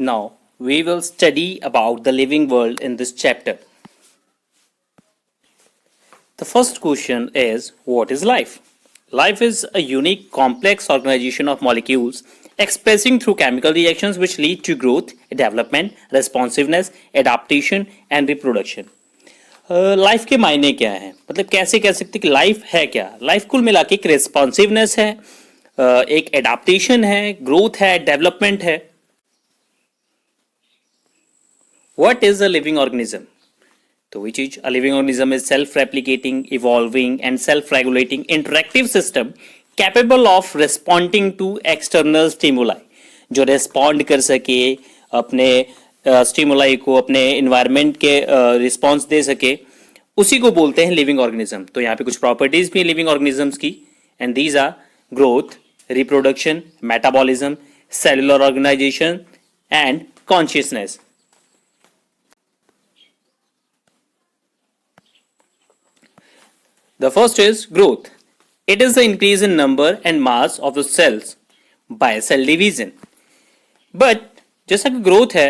Now, we will study about the living world in this chapter. The first question is, what is life? Life is a unique, complex organization of molecules expressing through chemical reactions which lead to growth, development, responsiveness, adaptation and reproduction. Life के मायने क्या है, मतलब कैसे कह सकते कि life है क्या? लाइफ कुल मिला के एक रिस्पॉन्सिवनेस है, एक एडाप्टेशन है, ग्रोथ है, डेवलपमेंट है. What is a living organism? तो which is a living organism is self-replicating, evolving and self-regulating interactive system capable of responding to external stimuli. जो respond कर सके अपने स्टिमुलाई को, अपने इन्वायरमेंट के रिस्पॉन्स दे सके, उसी को बोलते हैं लिविंग ऑर्गेनिज्म. तो यहाँ पे कुछ प्रॉपर्टीज भी हैं लिविंग ऑर्गेनिजम्स की, and these are growth, reproduction, metabolism, cellular organization and consciousness. The first is growth. It is the increase in number and mass of the cells by cell division. But जैसा कि growth है,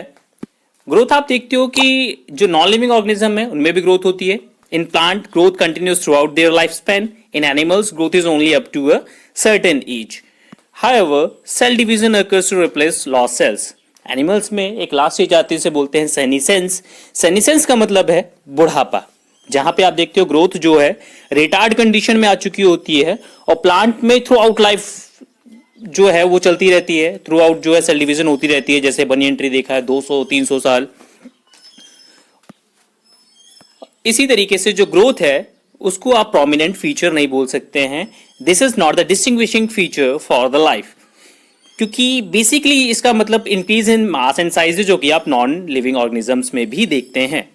growth आप देखते हो कि जो non living organism है उनमें भी ग्रोथ होती है. In plant growth continues throughout their life span. In animals growth is only up to a certain age. However cell division occurs to replace lost cells. Animals में एक last stage आती है, उसे बोलते हैं senescence. Senescence का मतलब है बुढ़ापा, जहां पे आप देखते हो ग्रोथ जो है रिटार्ड कंडीशन में आ चुकी होती है, और प्लांट में थ्रू आउट लाइफ जो है वो चलती रहती है. थ्रू आउट जो है सेल डिवीजन होती रहती है. जैसे बनियन ट्री देखा है 200-300 साल. इसी तरीके से जो ग्रोथ है उसको आप प्रोमिनेंट फीचर नहीं बोल सकते हैं. This is not the distinguishing feature for the life, क्योंकि बेसिकली इसका मतलब increase in mass and size जो कि आप नॉन लिविंग ऑर्गेनिजम्स में भी देखते हैं.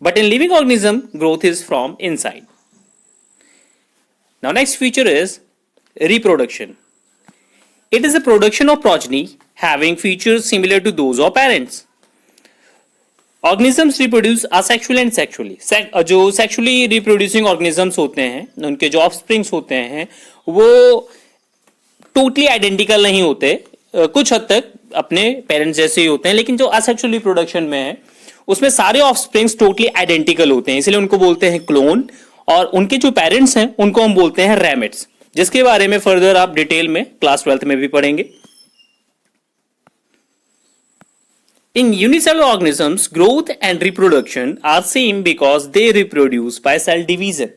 But in living organism, growth is from inside. Now, next feature is reproduction. It is the production of progeny having features similar to those of parents. Organisms reproduce asexually and sexually. जो sexually reproducing organisms होते हैं, उनके जो offsprings होते हैं, वो totally identical नहीं होते. कुछ हद तक अपने parents जैसे ही होते हैं, लेकिन जो asexual reproduction में है उसमें सारे ऑफस्प्रिंग्स टोटली आइडेंटिकल होते हैं, इसलिए उनको बोलते हैं क्लोन. और उनके जो पेरेंट्स हैं उनको हम बोलते हैं रैमेट्स, जिसके बारे में फर्दर आप डिटेल में क्लास 12th में भी पढ़ेंगे. In unicellular organisms growth and reproduction are same because they reproduce by cell division.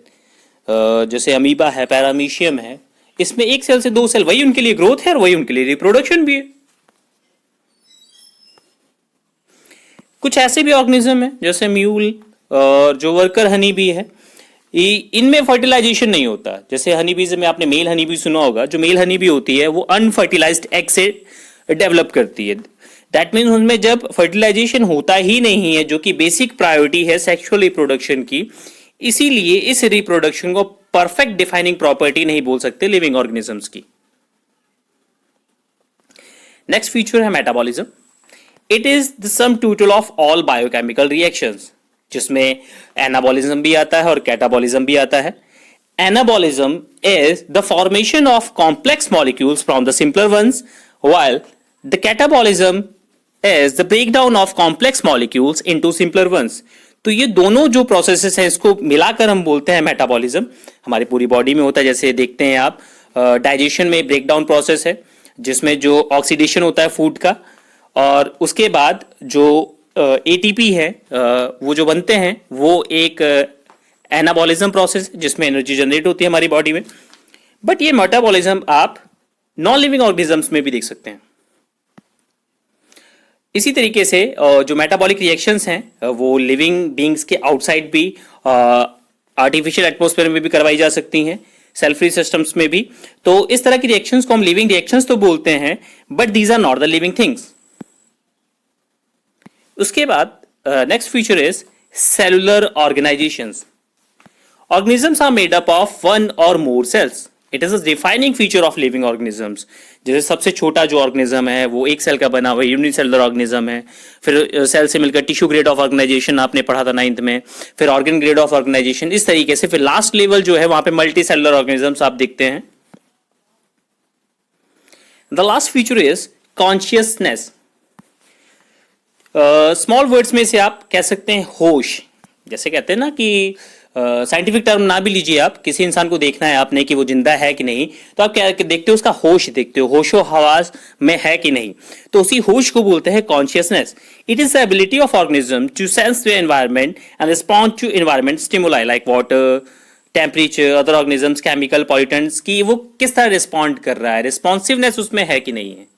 जैसे अमीबा है, पैरामीशियम है, इसमें एक सेल से दो सेल, वही उनके लिए ग्रोथ है और वही उनके लिए रिप्रोडक्शन भी है. कुछ ऐसे भी ऑर्गेनिज्म है जैसे म्यूल और जो वर्कर हनी बी है, इनमें फर्टिलाइजेशन नहीं होता. जैसे हनी बीज में आपने मेल हनी बी सुना होगा. जो मेल हनी बी होती है वो अनफर्टिलाइज्ड एग से डेवलप करती है. दैट मीन्स उनमें जब फर्टिलाइजेशन होता ही नहीं है, जो कि बेसिक प्रायोरिटी है सेक्सुअल रिप्रोडक्शन की, इसीलिए इस रिप्रोडक्शन को परफेक्ट डिफाइनिंग प्रॉपर्टी नहीं बोल सकते लिविंग ऑर्गेनिजम्स की. नेक्स्ट फीचर है metabolism. It is the sum total of all biochemical reactions, जिसमें एनाबॉलिज्म भी आता है और कैटाबॉलिज्म भी आता है. Anabolism is the formation of complex molecules from the simpler ones, while the catabolism is the breakdown of complex molecules into simpler ones. तो ये दोनों जो प्रोसेसेस हैं इसको मिलाकर हम बोलते हैं मेटाबॉलिज्म. हमारी पूरी बॉडी में होता है. जैसे देखते हैं आप, डाइजेशन में ब्रेकडाउन प्रोसेस है जिसमें जो ऑक्सीडेशन होता है फूड का, और उसके बाद जो एटीपी है वो जो बनते हैं वो एक एनाबॉलिज्म प्रोसेस जिसमें एनर्जी जनरेट होती है हमारी बॉडी में. बट ये मेटाबॉलिज्म आप नॉन लिविंग ऑर्गेनिजम्स में भी देख सकते हैं. इसी तरीके से जो मेटाबॉलिक रिएक्शंस हैं वो लिविंग बींग्स के आउटसाइड भी, आर्टिफिशियल एटमॉस्फेयर में भी करवाई जा सकती हैं, सेल फ्री सिस्टम्स में भी. तो इस तरह की रिएक्शंस को हम लिविंग रिएक्शंस तो बोलते हैं, but these are not the living things. उसके बाद next feature is cellular organisations. Organisms are made up of one or more cells. It is a defining feature of living organisms. जैसे सबसे छोटा जो organism है वो एक सेल का बना हुआ यूनिसेलुलर ऑर्गेनिज्म है. फिर सेल से मिलकर टिश्यू ग्रेड ऑफ ऑर्गेनाइजेशन आपने पढ़ा था 9th में. फिर ऑर्गन ग्रेड ऑफ ऑर्गेनाइजेशन. इस तरीके से फिर लास्ट लेवल जो है वहां पे मल्टी सेलुलर ऑर्गेनिजम्स आप देखते हैं. The last feature is consciousness. Small words में से आप कह सकते हैं होश, जैसे कहते हैं ना कि साइंटिफिक टर्म ना भी लीजिए, आप किसी इंसान को देखना है आपने कि वो जिंदा है कि नहीं, तो आप क्या देखते हो, उसका होश देखते हो, होशो हवास में है कि नहीं, तो उसी होश को बोलते हैं consciousness. It is the ability of organism to sense the environment and respond to environment stimuli like water, temperature, other organisms, chemical pollutants की वो किस तरह रिस्पॉन्ड कर रहा है, रिस्पॉन्सिवनेस उसमें है कि नहीं है।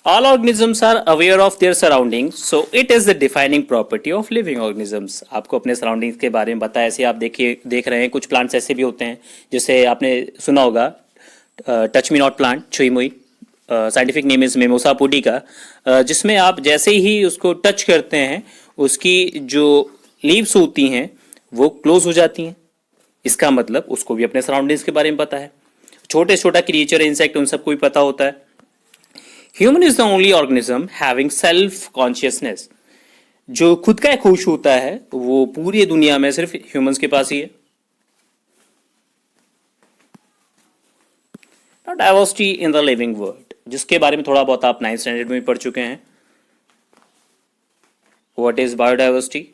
All organisms are aware of their surroundings, so it is the defining property of living organisms. आपको अपने सराउंडिंग्स के बारे में बताया, ऐसे आप देखिए देख रहे हैं कुछ प्लांट्स ऐसे भी होते हैं, जैसे आपने सुना होगा टच मी नॉट प्लांट, छुई मुई, scientific name is Mimosa pudica, जिसमें आप जैसे ही उसको टच करते हैं उसकी जो लीव्स होती हैं वो क्लोज हो जाती हैं। इसका मतलब उसको भी अपने सराउंडिंग्स के बारे में पता है। छोटे छोटा क्रिएचर, इंसेक्ट, उन सबको भी पता होता है। Human is the only organism having self consciousness. जो खुद का एक होश होता है वो पूरी दुनिया में सिर्फ ह्यूमंस के पास ही है। Diversity in the living world, जिसके बारे में थोड़ा बहुत आप 9th स्टैंडर्ड में भी पढ़ चुके हैं। What is biodiversity?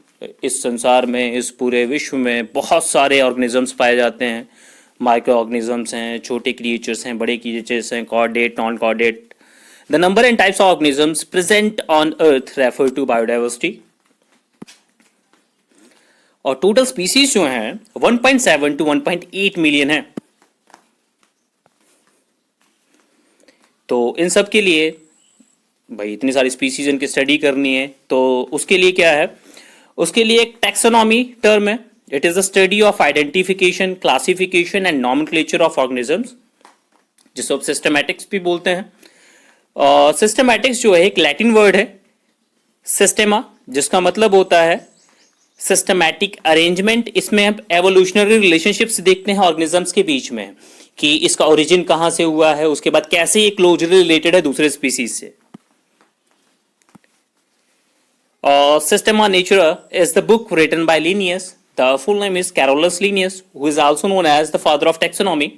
इस संसार में, इस पूरे विश्व में बहुत सारे ऑर्गेनिजम्स पाए जाते हैं। माइक्रो ऑर्गेनिजम्स हैं, छोटे क्रिएचर्स हैं, बड़े क्रिएचर्स हैं, chordate, non chordate. The number and types of organisms present on Earth refer to biodiversity. और टोटल स्पीसीज जो हैं 1.7 to 1.8 मिलियन है। तो इन सब के लिए भाई इतनी सारी स्पीसीज इनकी स्टडी करनी है, तो उसके लिए क्या है, उसके लिए एक टैक्सोनॉमी टर्म है। It is the study of identification, classification and nomenclature of organisms, जिसको आप सिस्टमैटिक्स भी बोलते हैं। सिस्टमैटिक्स जो है एक लैटिन वर्ड है, सिस्टेमा, जिसका मतलब होता है सिस्टमैटिक अरेंजमेंट। इसमें हम एवोल्यूशनरी रिलेशनशिप्स देखते हैं ऑर्गेनिजम्स के बीच में, कि इसका ओरिजिन कहां से हुआ है, उसके बाद कैसे ये क्लोजली रिलेटेड है दूसरे स्पीसीज से। Systema Naturae is the book written by Linnaeus. The full name is Carolus Linnaeus, who is also known as the father of taxonomy.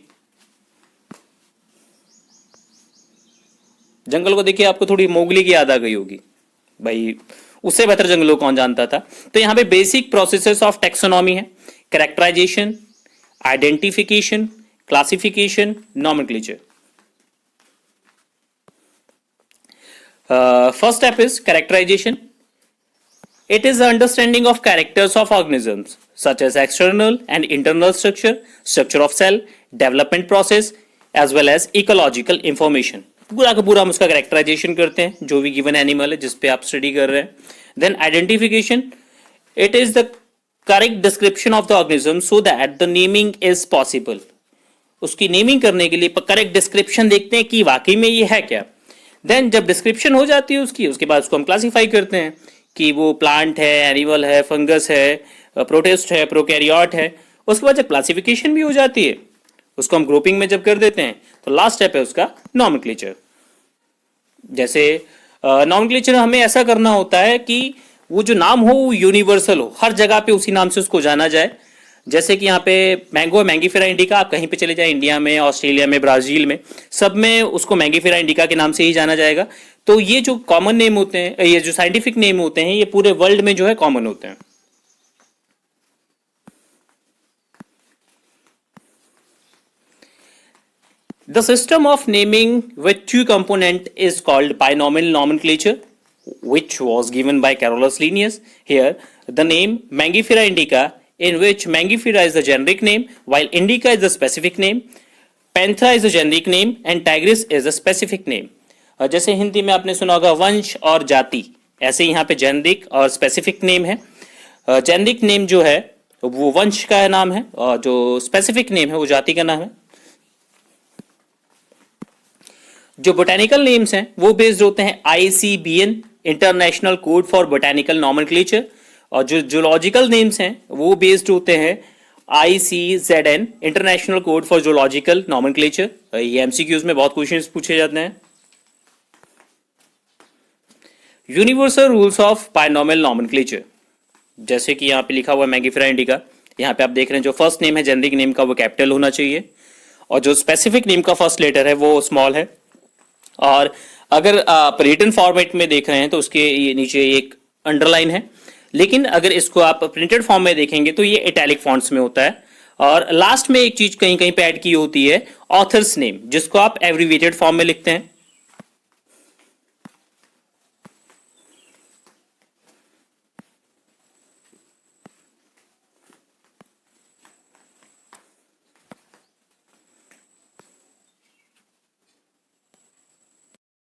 जंगल को देखिए, आपको थोड़ी मोगली की याद आ गई होगी भाई, उससे बेहतर जंगलों को कौन जानता था। तो यहां पे बेसिक प्रोसेसेस ऑफ टैक्सोनॉमी है, characterization, identification, classification, nomenclature. First step is characterization. It is the understanding of characters of organisms such as external and internal structure, structure of cell, development process as well as ecological information. पूरा का पूरा हम उसका characterisation करते हैं, जो भी given animal है जिस पे आप स्टडी कर रहे हैं। Then identification, it is the correct description of the organism so that the naming is possible. उसकी नेमिंग करने के लिए करेक्ट डिस्क्रिप्शन देखते हैं कि वाकई में ये है क्या। देन जब डिस्क्रिप्शन हो जाती है उसकी, उसके बाद उसको हम क्लासीफाई करते हैं कि वो प्लांट है, एनिमल है, फंगस है, प्रोटिस्ट है, प्रोकैरियोट है। उसके बाद जब क्लासिफिकेशन भी हो जाती है, उसको हम ग्रुपिंग में जब कर देते हैं, तो लास्ट स्टेप है उसका नॉमेनक्लेचर। जैसे नॉमेनक्लेचर हमें ऐसा करना होता है कि वो जो नाम हो वो यूनिवर्सल हो, हर जगह पे उसी नाम से उसको जाना जाए। जैसे कि यहाँ पे मैंगो है, मैंगीफेरा इंडिका, आप कहीं पे चले जाए, इंडिया में, ऑस्ट्रेलिया में, ब्राजील में, सब में उसको मैंगीफेरा इंडिका के नाम से ही जाना जाएगा। तो ये जो कॉमन नेम होते हैं, ये जो साइंटिफिक नेम होते हैं, ये पूरे वर्ल्ड में जो है कॉमन होते हैं। The system of naming with two component is called binomial nomenclature, which was given by Carolus Linnaeus. Here, the name Mangifera indica, in which Mangifera is the generic name, while indica is the specific name, Panther is the generic name, and Tigris is the specific name. जैसे हिंदी में आपने सुना होगा वंश और जाति, ऐसे यहाँ पे जेनरिक और स्पेसिफिक नेम है। जेनरिक नेम जो है वो वंश का नाम है, और जो स्पेसिफिक नेम है वो जाति का नाम है। जो बोटेनिकल नेम्स हैं वो बेस्ड होते हैं ICBN, international code for botanical nomenclature, और जो जूलॉजिकल नेम्स हैं वो बेस्ड होते हैं ICZN, international code for zoological nomenclature. ये MCQs में बहुत क्वेश्चंस पूछे जाते हैं। Universal rules of binomial nomenclature, जैसे कि यहाँ पे लिखा हुआ है मैंगीफेरा इंडिका, यहाँ पे आप देख रहे हैं जो फर्स्ट नेम है जेनरिक नेम का वो कैपिटल होना चाहिए और जो स्पेसिफिक नेम का फर्स्ट लेटर है वो स्मॉल है। और अगर आप रिटन फॉर्मेट में देख रहे हैं तो उसके ये नीचे एक अंडरलाइन है, लेकिन अगर इसको आप प्रिंटेड फॉर्म में देखेंगे तो ये इटैलिक फॉन्ट्स में होता है। और लास्ट में एक चीज कहीं कहीं पे ऐड की होती है ऑथर्स नेम, जिसको आप एब्रिविएटेड फॉर्म में लिखते हैं।